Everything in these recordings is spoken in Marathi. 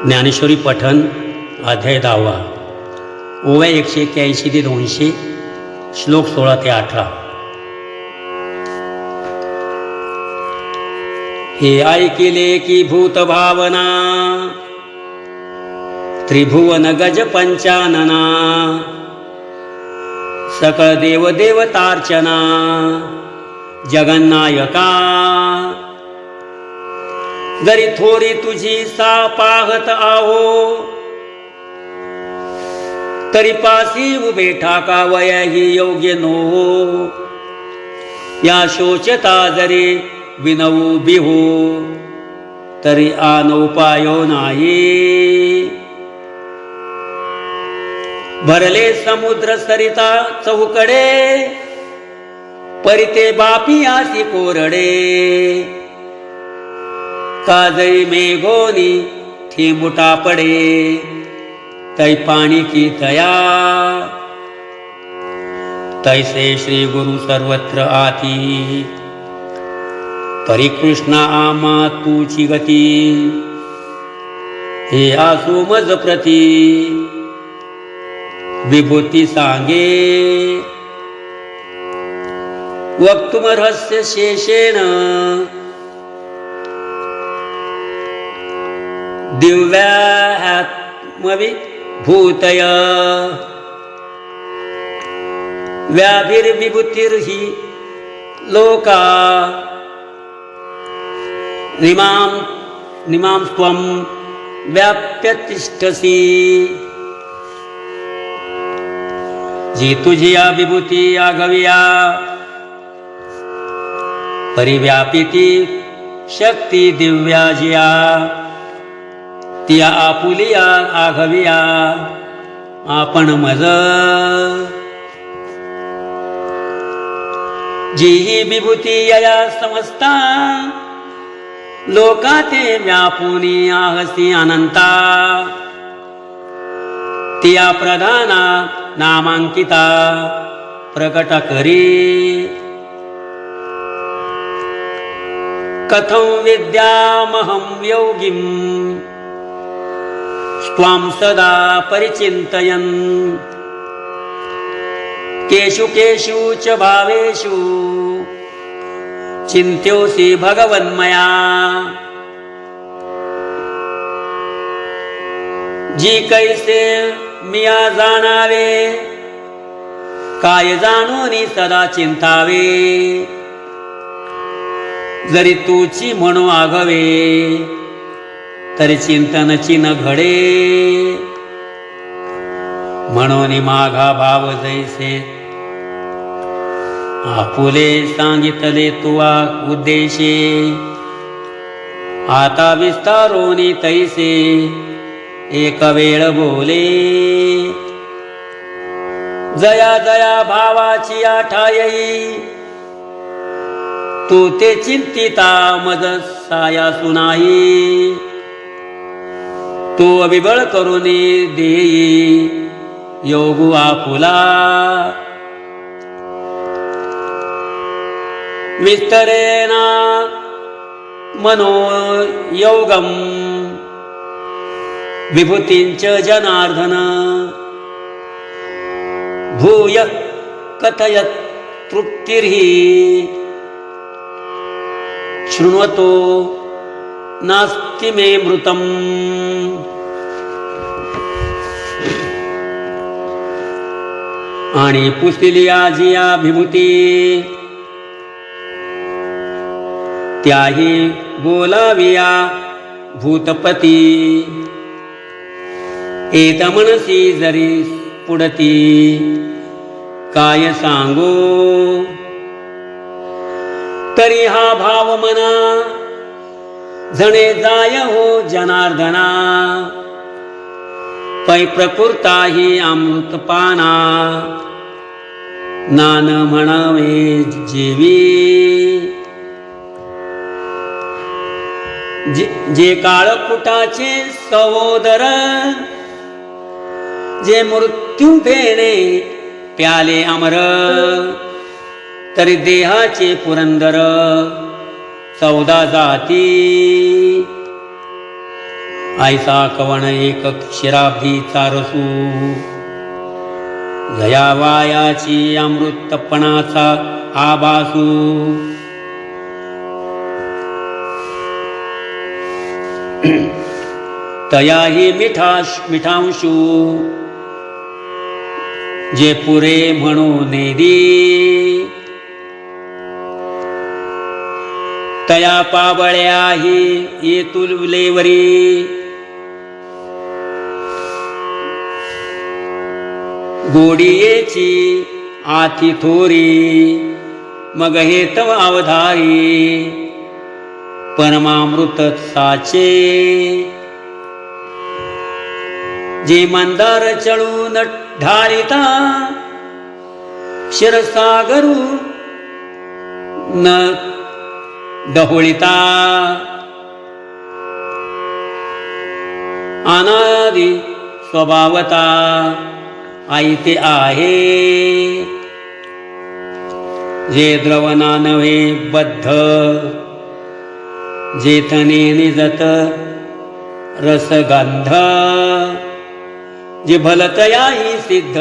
ज्ञानेश्वरी पठण अध्याय 10 ओव्या 181 ते 200 श्लोक 16 ते 18। हे ऐकिले की भूत भावना त्रिभुवन गज पंचानना सकळ देव देवतार्चना जगन्नायका जरी थोरी तुझी सा पाहत आहो तरी पासी उभे ठाकावया ही योग्य नो या शोचता जरी विनवू बिहू तरी आनोपायो नाही भरले समुद्र सरिता चौकडे परिते बापी आसी कोरडे काजळी मेघोनी ठेंबुटा पडे तै पाणी की तया तैसे श्री गुरु सर्वत्र आती परिकृष्णा आमा तूची गती हे आसू मज प्रती विभूती सांगे वक्तुम रहस्य शेषेण दिव्यात्मविभूतय व्याभिर्विभूतिर्हि लोका निमां त्वं व्याप्य तिष्ठसि जी तुझी या विभूती आगविया परिव्यापिती शक्ती दिव्या जिया तिया आपुलिया आघविया आपण मज जी ही विभूती या समजता लोकाते व्यापुनी आहसी अनंता तिया प्रधाना नामांकिता प्रकट करी कथं विद्यामहं योगिं त्वां सदा परिचिन्तयन् केषु केषु च भावेषु चिन्त्योऽसि भगवन्मया जी कैसे मिया जाणावे काय जाणूनी सदा चिंतावे जरी तूची म्हणू आगवे तरी चिंतनची न घडे म्हणून माघा भाव जैसे आपुले सांगितले तुवा उद्देशे आता विस्तारोनी तैसे एक वेळ बोले जया जया भावाची आठायई तू ते चिंतिता मज सायासु नाही तू अविबळ करुनी देई योगु आपुला विस्तरेना मनो योगम विभूतींच जनार्दन भूय कथयत तृप्तिर्हि शृण्वतो नास्ति मे मृतम। आणि पुसली आजिया विभूती त्याही बोलाविया भूतपती एत मनसी जरी पुढती काय सांगो तरी हा भाव मना जणे जाय हो जनार्दना पै प्रकृताही अमृतपाना नान म्हणावे जेवी जे काळकुटाचे सहोदर जे मृत्यू भेणे प्याले अमर तरी देहाचे पुरंदर 14 जाती ऐसा कवण एक क्षीराब्दीचा रसू, जयावायाची अमृतपणाचा आभासू. तयाही मिठांशू, जे पुरे म्हणून दे. तया पाबळ्याही येतुलेवरी, गोडियेची आती थोरी. मग हे तव अवधारी, परमामृत साचे. जे मंदार चळून ढाळिता, क्षीरसागरू न डहोळिता. अनादि स्वभावता आयते आहे. जे द्रवना नव्हे बद्ध, जेथने निजत रसगंध. जे भलतयाही सिद्ध,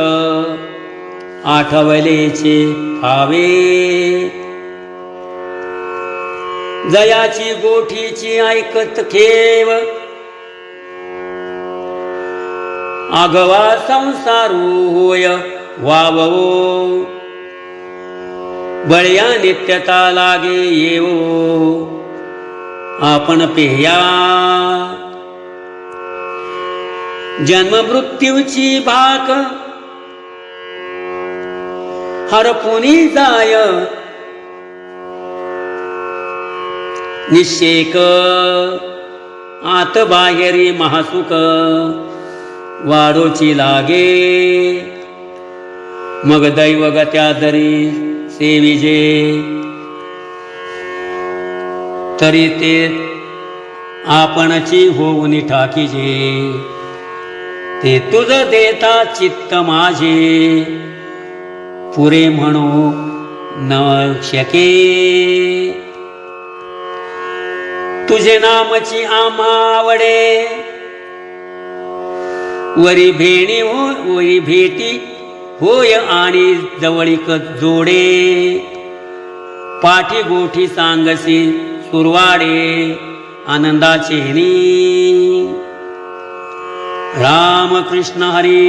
आठवलेचे फावे. जयाची गोठीची ऐकत खेव, आघवा संसारू होय वावो. बळ्या नित्यता लागे येवो, आपण पेया. जन्म मृत्यूची भाक हरपुनी जाय. निश्चेक आत बाहेरी महासुख, वाढोची लागे. मग दैवगत्या जरी सेविजे, तरी ते आपणची होऊन ठाकीजे. ते तुझ देता चित्त माझे, पुरे म्हणू न शके. तुझे नामची आम्हा आवडे, वरी भेटी होय आणि जवळीक जोडे. पाठी गोठी सांगसी सुरवाडे, आनंदाचे नी. राम कृष्ण हरी.